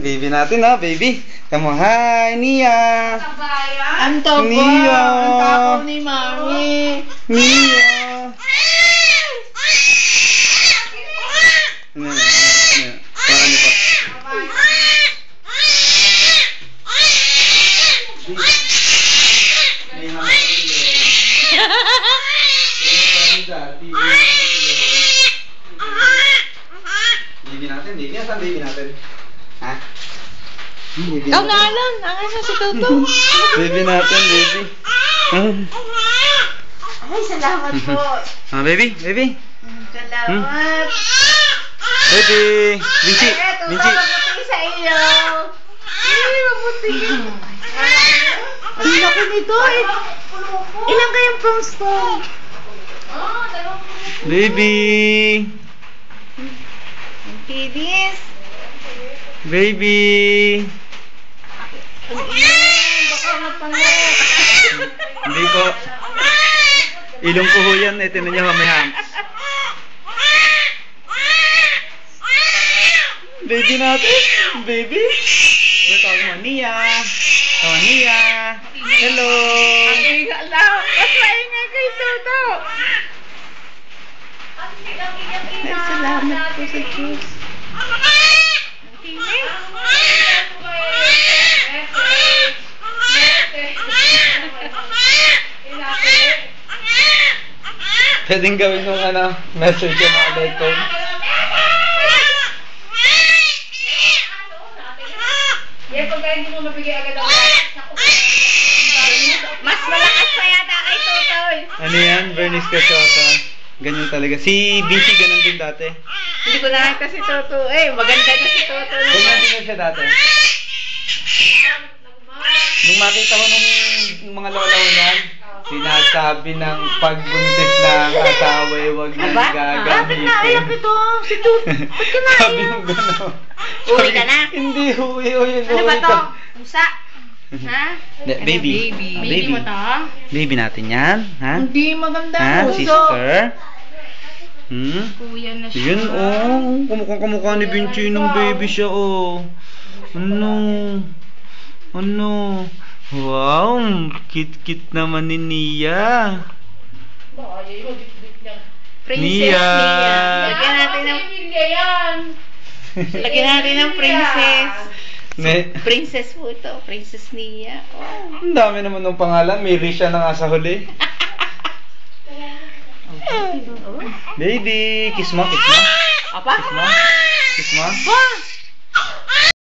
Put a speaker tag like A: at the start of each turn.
A: Baby natin ha, baby. Come on, hi, Nia.
B: Ang taba.
A: Nia.
B: Ang takaw ni Mami.
A: Nia. Parang ito. Baby natin, baby. Asan baby natin? Ha? Baby
B: Ikaw
A: natin.
B: na lang. Ang isa si Toto.
A: Baby natin, baby.
B: Ay, salamat po.
A: Baby, baby.
B: Salamat.
A: Baby. Minchi,
B: Eto,
A: Minchi.
B: mabuti sa iyo. Ay, mabuti ka. Ang laki nito eh. Ilan kayang pounds to?
A: Baby.
B: Ang kinis.
A: Baby.
B: Ang ilan. Baka mapango.
A: Hindi po. Ilong ko ho yan. Eh, tinan nyo may hands. Baby natin. Baby. Tawag mo, Nia. Tawag Nia. Hello.
B: Ang inga lang. Mas maingay kay Toto. Ay, salamat po sa Diyos. Ang kinis.
A: Pwedeng gawin nung message yung mga letter.
B: Mas malakas pa yata kay Totoy.
A: Ano yan? Bernice Casota. Ganyan talaga. Si BC ganun din dati.
B: Hindi ko nakita si Toto. Maganda na si Toto.
A: Ganyan din siya dati. Nung makita ko nung mga lola ko yan, sinasabi ng pagbuntis ng asawa ay huwag nang
B: Bakit
A: gagamitin.
B: naiyak ito? Si Toto. Ba't ka naiyak?
A: Sabi nung gano'n.
B: Uwi ka na?
A: Hindi, uwi.
B: Ano ba to? Pusa? Ha?
A: Baby.
B: Baby mo to?
A: Baby natin yan. Ha?
B: Hindi maganda
A: Ha?
B: ang puso.
A: Sister?
B: Kuya na siya.
A: Yun, Kamukha ni Vinci ng baby siya, Ano? Wow, cute naman ni Nia.
B: Princess
A: Nia.
B: Nia. Lagyan natin ng princess. Princess po ito. Princess Nia. Oh.
A: Ang dami naman ng pangalan. May Risha na nga sa huli. Baby, kiss mo.
B: Apa?
A: Kiss mo.
B: Pa!